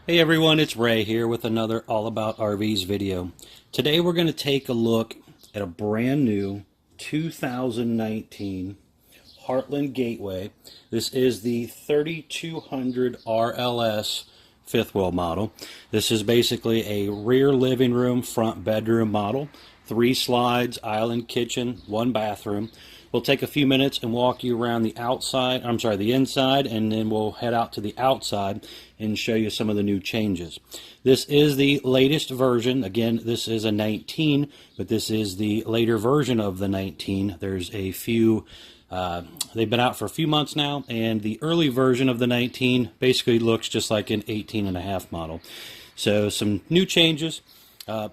Hey everyone, it's Ray here with another All About RVs video. Today we're going to take a look at a brand new 2019 Heartland Gateway. This is the 3200 RLS fifth wheel model. This is basically a rear living room, front bedroom model. 3 slides, island kitchen, 1 bathroom. We'll take a few minutes and walk you around the inside, and then we'll head out to the outside and show you some of the new changes. This is the latest version. Again, this is a 19, but this is the later version of the 19. There's a few, they've been out for a few months now, and the early version of the 19 basically looks just like an 18.5 model. So some new changes.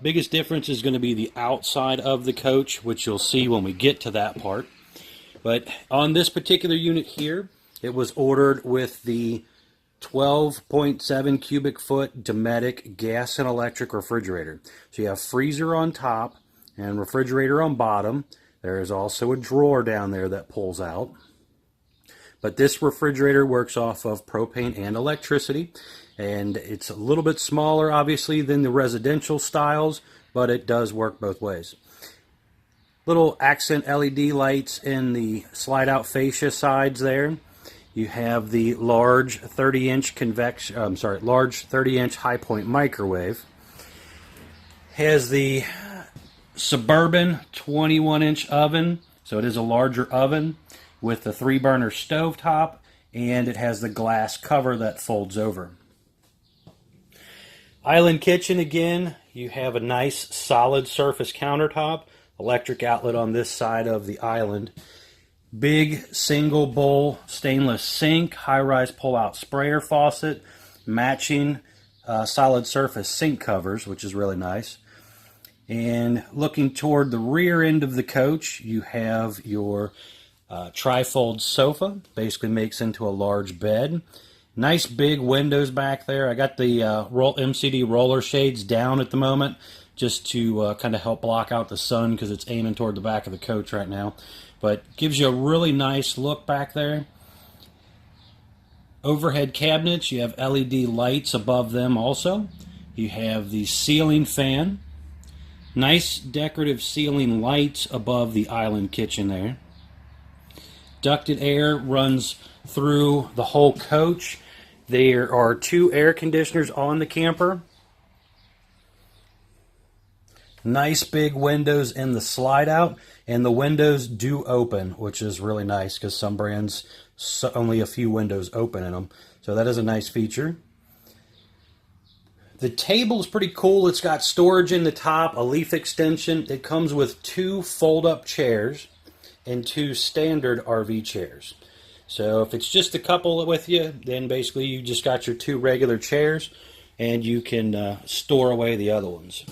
Biggest difference is going to be the outside of the coach, which you'll see when we get to that part. But on this particular unit here, it was ordered with the 12.7 cubic foot Dometic gas and electric refrigerator. So you have freezer on top and refrigerator on bottom. There is also a drawer down there that pulls out. But this refrigerator works off of propane and electricity, and it's a little bit smaller obviously than the residential styles, but it does work both ways. Little accent LED lights in the slide out fascia sides there. You have the large 30-inch large 30-inch high point microwave. Has the Suburban 21-inch oven, so it is a larger oven with the 3-burner stovetop, and it has the glass cover that folds over. Island kitchen again, you have a nice solid surface countertop, electric outlet on this side of the island. Big single bowl stainless sink, high-rise pull-out sprayer faucet, matching solid surface sink covers, which is really nice. And looking toward the rear end of the coach, you have your Trifold Sofa, basically makes into a large bed. Nice big windows back there. I got the MCD roller shades down at the moment just to kind of help block out the sun because it's aiming toward the back of the coach right now. But gives you a really nice look back there. Overhead cabinets, you have LED lights above them also. You have the ceiling fan. Nice decorative ceiling lights above the island kitchen there. Ducted air runs through the whole coach. There are 2 air conditioners on the camper. Nice big windows in the slide out, and the windows do open, which is really nice because some brands only a few windows open in them. So that is a nice feature. The table is pretty cool. It's got storage in the top, a leaf extension. It comes with 2 fold-up chairs and 2 standard RV chairs. So if it's just a couple with you, then basically you just got your 2 regular chairs, and you can store away the other ones.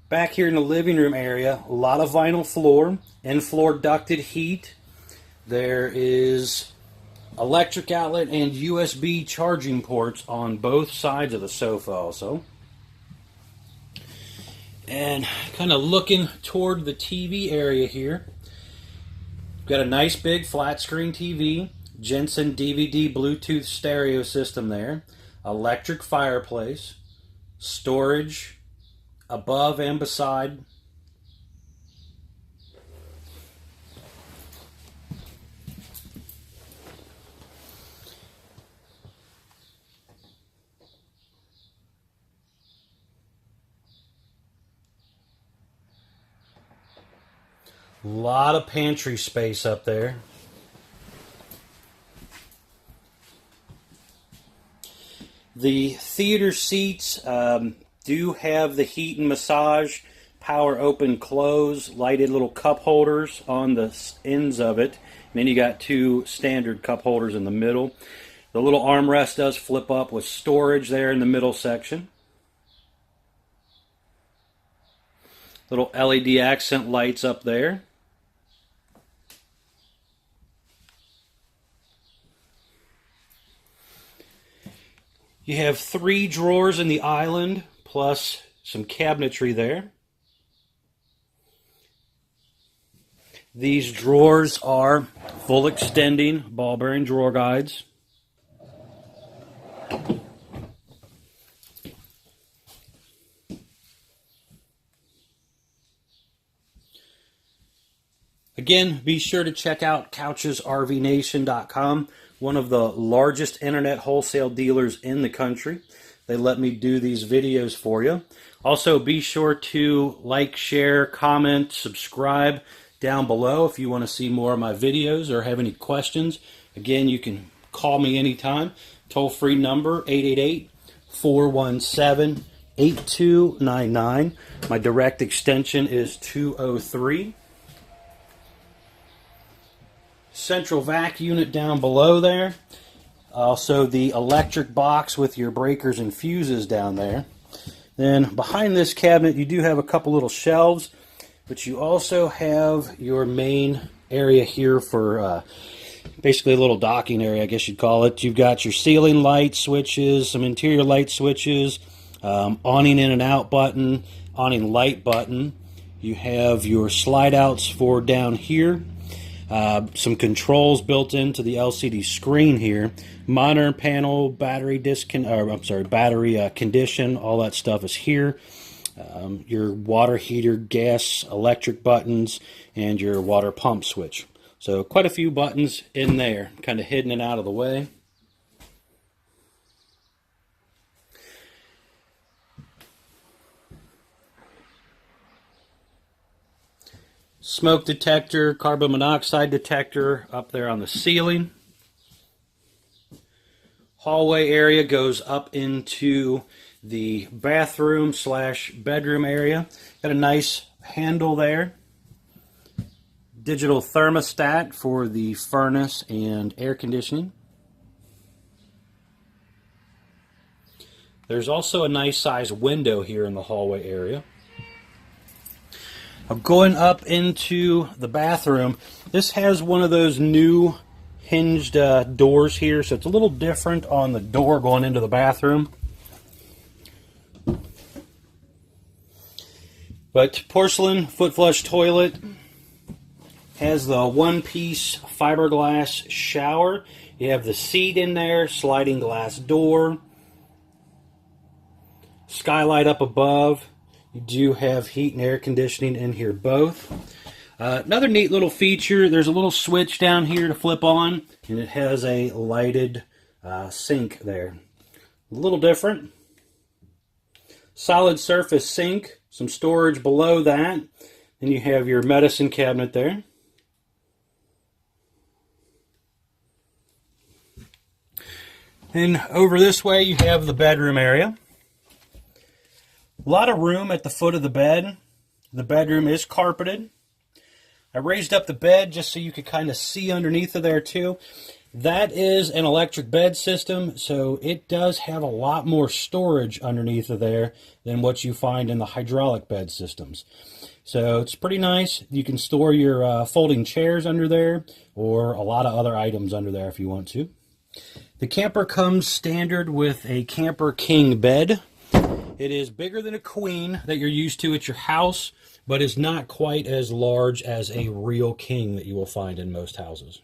Back here in the living room area, a lot of vinyl floor, in-floor ducted heat. There is electric outlet and USB charging ports on both sides of the sofa also. And kind of looking toward the TV area here, got a nice big flat screen TV, Jensen DVD Bluetooth stereo system there, electric fireplace, storage above and beside. A lot of pantry space up there. The theater seats do have the heat and massage, power open close, lighted little cup holders on the ends of it. And then you got 2 standard cup holders in the middle. The little armrest does flip up with storage there in the middle section. Little LED accent lights up there. You have 3 drawers in the island, plus some cabinetry there. These drawers are full extending ball bearing drawer guides. Again, be sure to check out couchesrvnation.com, one of the largest internet wholesale dealers in the country. They let me do these videos for you. Also, be sure to like, share, comment, subscribe down below if you want to see more of my videos or have any questions. Again, you can call me anytime. Toll-free number, 888-417-8299. My direct extension is 203. Central vac unit down below there. Also the electric box with your breakers and fuses down there. Then behind this cabinet you do have a couple little shelves, but you also have your main area here for basically a little docking area, I guess you'd call it. You've got your ceiling light switches, some interior light switches, awning in and out button, awning light button. You have your slide outs for down here. Some controls built into the LCD screen here. Monitor panel, battery condition, all that stuff is here. Your water heater, gas, electric buttons, and your water pump switch. So quite a few buttons in there, kind of hidden and out of the way. Smoke detector, carbon monoxide detector up there on the ceiling. Hallway area goes up into the bathroom / bedroom area. Got a nice handle there. Digital thermostat for the furnace and air conditioning. There's also a nice size window here in the hallway area. Going up into the bathroom, this has one of those new hinged doors here, so it's a little different on the door going into the bathroom. But porcelain foot flush toilet, has the one-piece fiberglass shower. You have the seat in there, sliding glass door, skylight up above. You do have heat and air conditioning in here both. Another neat little feature, there's a little switch down here to flip on, and it has a lighted sink there. A little different. Solid surface sink, some storage below that, and you have your medicine cabinet there. And over this way you have the bedroom area. A lot of room at the foot of the bed. The bedroom is carpeted. I raised up the bed just so you could kind of see underneath of there too. That is an electric bed system, so it does have a lot more storage underneath of there than what you find in the hydraulic bed systems. So it's pretty nice. You can store your folding chairs under there or a lot of other items under there if you want to. The camper comes standard with a Camper King bed. It is bigger than a queen that you're used to at your house, but is not quite as large as a real king that you will find in most houses.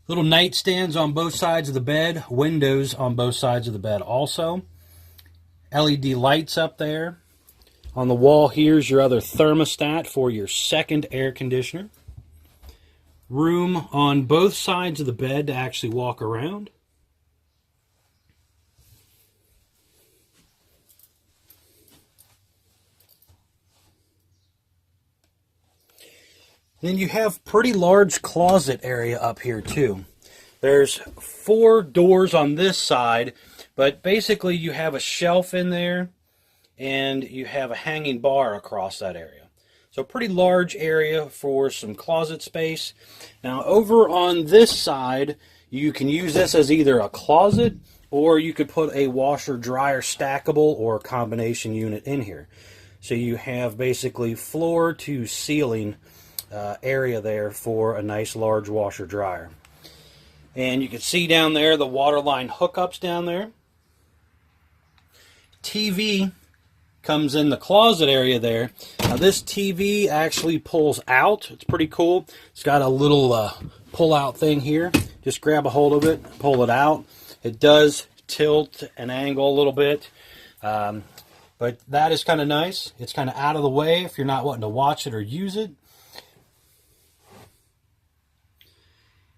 Little nightstands on both sides of the bed, windows on both sides of the bed also. LED lights up there. On the wall here's your other thermostat for your second air conditioner. Room on both sides of the bed to actually walk around. Then you have pretty large closet area up here too. There's 4 doors on this side, but basically you have a shelf in there and you have a hanging bar across that area. So pretty large area for some closet space. Now over on this side, you can use this as either a closet or you could put a washer dryer stackable or combination unit in here. So you have basically floor to ceiling area there for a nice large washer dryer. And you can see down there the water line hookups down there. TV comes in the closet area there. Now this TV actually pulls out. It's pretty cool. It's got a little pull out thing here. Just grab a hold of it, pull it out. It does tilt and angle a little bit, but that is kind of nice. It's kind of out of the way if you're not wanting to watch it or use it.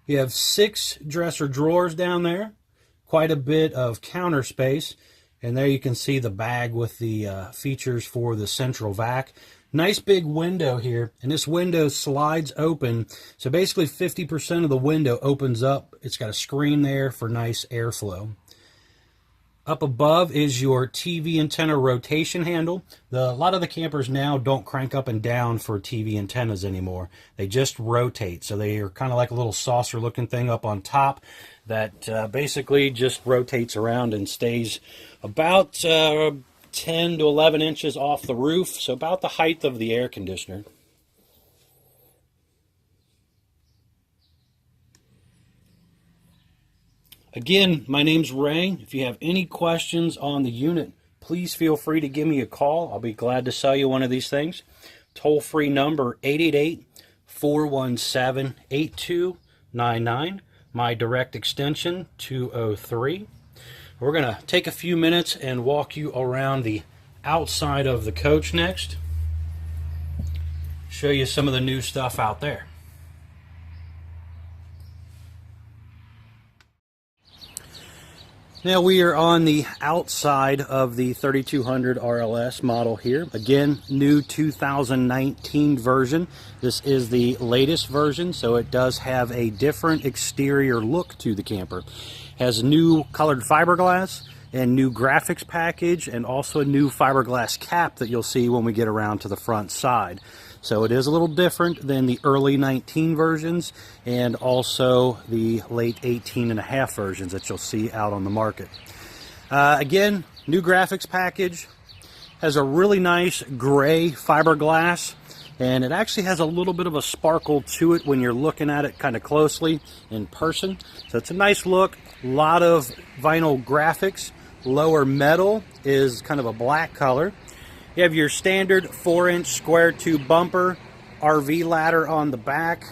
You have 6 dresser drawers down there, quite a bit of counter space, and there you can see the bag with the features for the central vac. Nice big window here, and this window slides open, so basically 50% of the window opens up. It's got a screen there for nice airflow. Up above is your TV antenna rotation handle. A lot of the campers now don't crank up and down for TV antennas anymore. They just rotate, so they are kind of like a little saucer looking thing up on top that basically just rotates around and stays about 10 to 11 inches off the roof, so about the height of the air conditioner. Again, my name's Ray. If you have any questions on the unit, please feel free to give me a call. I'll be glad to sell you one of these things. Toll-free number 888-417-8299. My direct extension 203. We're going to take a few minutes and walk you around the outside of the coach next. Show you some of the new stuff out there. Now we are on the outside of the 3200 RLS model here. Again, new 2019 version. This is the latest version, so it does have a different exterior look to the camper. Has new colored fiberglass and new graphics package, and also a new fiberglass cap that you'll see when we get around to the front side. So it is a little different than the early 19 versions and also the late 18.5 versions that you'll see out on the market. Again, new graphics package. Has a really nice gray fiberglass, and it actually has a little bit of a sparkle to it when you're looking at it kind of closely in person. So it's a nice look. A lot of vinyl graphics. Lower metal is kind of a black color. You have your standard 4-inch square tube bumper, RV ladder on the back,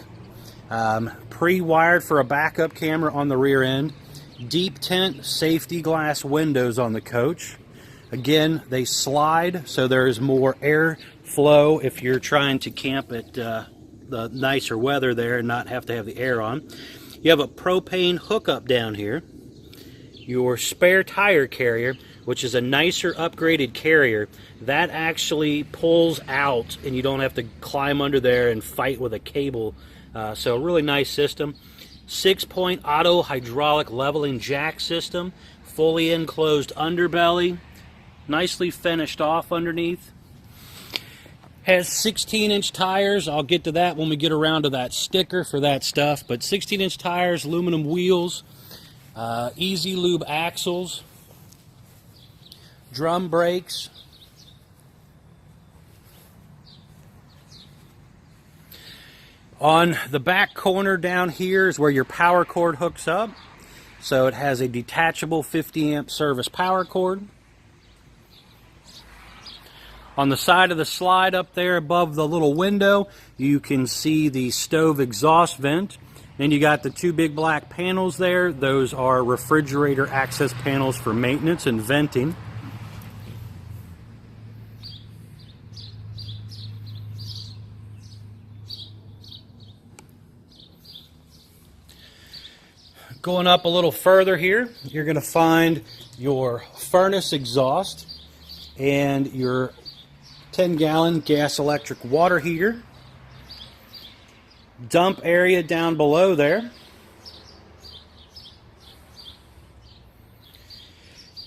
pre-wired for a backup camera on the rear end, deep tint safety glass windows on the coach. Again, they slide, so there is more air flow if you're trying to camp at the nicer weather there and not have to have the air on. You have a propane hookup down here. Your spare tire carrier, which is a nicer upgraded carrier, that actually pulls out and you don't have to climb under there and fight with a cable. So a really nice system. 6-point auto hydraulic leveling jack system, fully enclosed underbelly, nicely finished off underneath. Has 16-inch tires. I'll get to that when we get around to that sticker for that stuff. But 16-inch tires, aluminum wheels, easy lube axles, drum brakes. On the back corner down here is where your power cord hooks up. So it has a detachable 50 amp service power cord. On the side of the slide up there above the little window, you can see the stove exhaust vent. Then you got the 2 big black panels there. Those are refrigerator access panels for maintenance and venting. Going up a little further here, you're going to find your furnace exhaust and your 10-gallon gas electric water heater. Dump area down below there.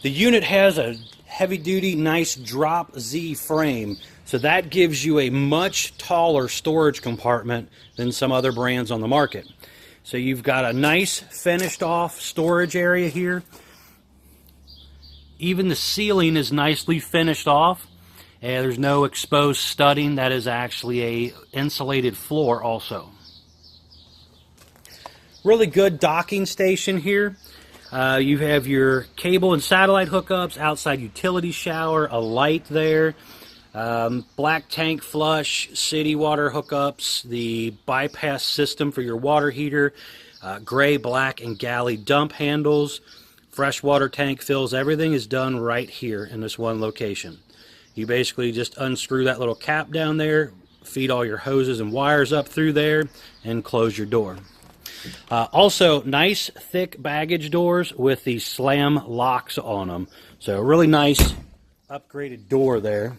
The unit has a heavy-duty, nice drop Z frame, so that gives you a much taller storage compartment than some other brands on the market. So you've got a nice finished off storage area here. Even the ceiling is nicely finished off. And there's no exposed studding. That is actually a insulated floor also. Really good docking station here. You have your cable and satellite hookups, outside utility shower, a light there, black tank flush, city water hookups, the bypass system for your water heater, gray, black, and galley dump handles, Freshwater tank fills, everything is done right here in this one location. You basically just unscrew that little cap down there, feed all your hoses and wires up through there, and close your door. Also, nice thick baggage doors with the slam locks on them. So really nice upgraded door there.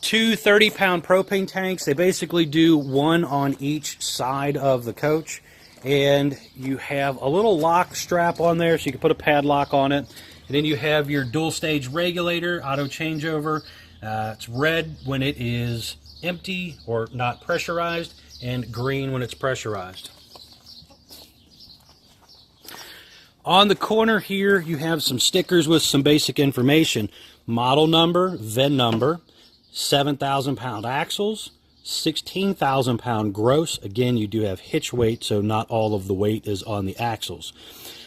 Two 30-pound propane tanks. They basically do one on each side of the coach. And you have a little lock strap on there so you can put a padlock on it. And then you have your dual stage regulator, auto changeover. It's red when it is empty or not pressurized, and green when it's pressurized. On the corner here, you have some stickers with some basic information. Model number, VIN number, 7,000 pound axles, 16,000 pound gross. Again, you do have hitch weight, so not all of the weight is on the axles.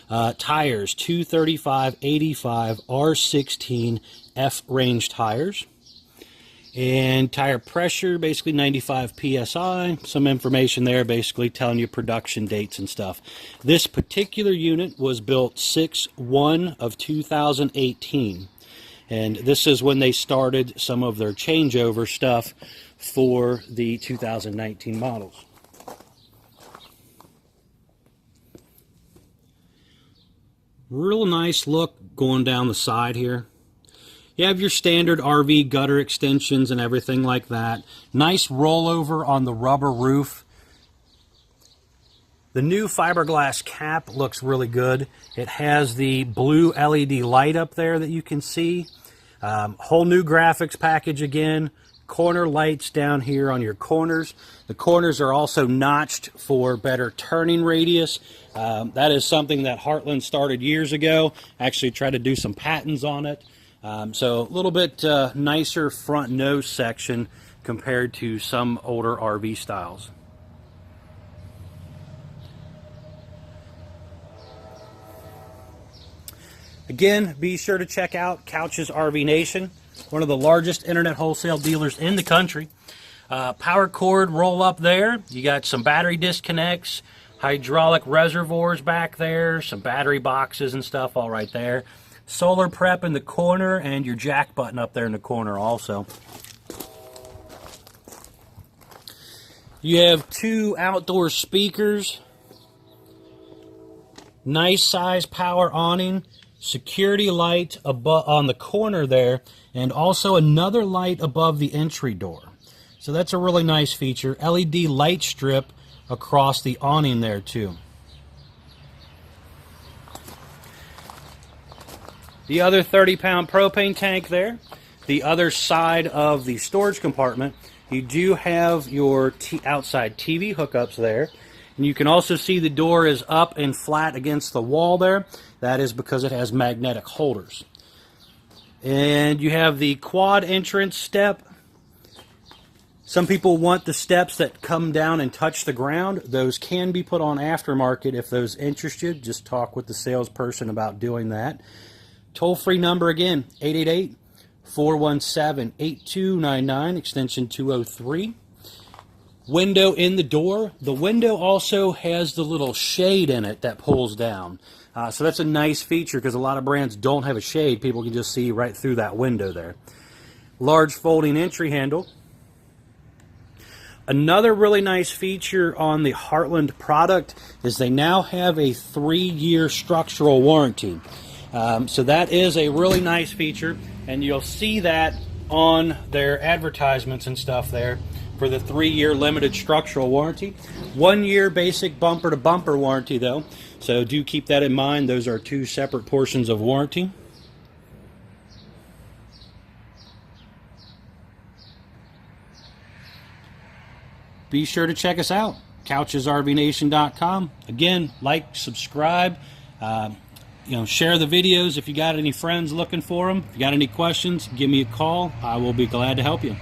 Tires, 235/85 R16 F range tires. And tire pressure, basically 95 PSI. Some information there basically telling you production dates and stuff. This particular unit was built 6/1 of 2018. And this is when they started some of their changeover stuff for the 2019 models. Real nice look going down the side here. You have your standard RV gutter extensions and everything like that. Nice rollover on the rubber roof. The new fiberglass cap looks really good. It has the blue LED light up there that you can see. Whole new graphics package again. Corner lights down here on your corners. The corners are also notched for better turning radius. That is something that Heartland started years ago. Actually tried to do some patents on it. So a little bit nicer front nose section compared to some older RV styles. Again, be sure to check out Couch's RV Nation, one of the largest internet wholesale dealers in the country. Power cord roll up there. You got some battery disconnects, hydraulic reservoirs back there, some battery boxes and stuff all right there. Solar prep in the corner, and your jack button up there in the corner also. You have two outdoor speakers, nice size power awning, security light above on the corner there, and also another light above the entry door. So that's a really nice feature. LED light strip across the awning there too. The other 30-pound propane tank there. The other side of the storage compartment, you do have your outside TV hookups there. And you can also see the door is up and flat against the wall there. That is because it has magnetic holders. And you have the quad entrance step. Some people want the steps that come down and touch the ground. Those can be put on aftermarket if those interest you. Just talk with the salesperson about doing that. Toll-free number again, 888-417-8299, extension 203. Window in the door. The window also has the little shade in it that pulls down. So that's a nice feature because a lot of brands don't have a shade. People can just see right through that window there. Large folding entry handle. Another really nice feature on the Heartland product is they now have a 3-year structural warranty. So that is a really nice feature, and you'll see that on their advertisements and stuff there for the 3-year limited structural warranty. 1-year basic bumper-to-bumper warranty, though, so do keep that in mind. Those are two separate portions of warranty. Be sure to check us out, couchesrvnation.com. Again, like, subscribe. Share the videos if you got any friends looking for them. If you got any questions, give me a call. I will be glad to help you.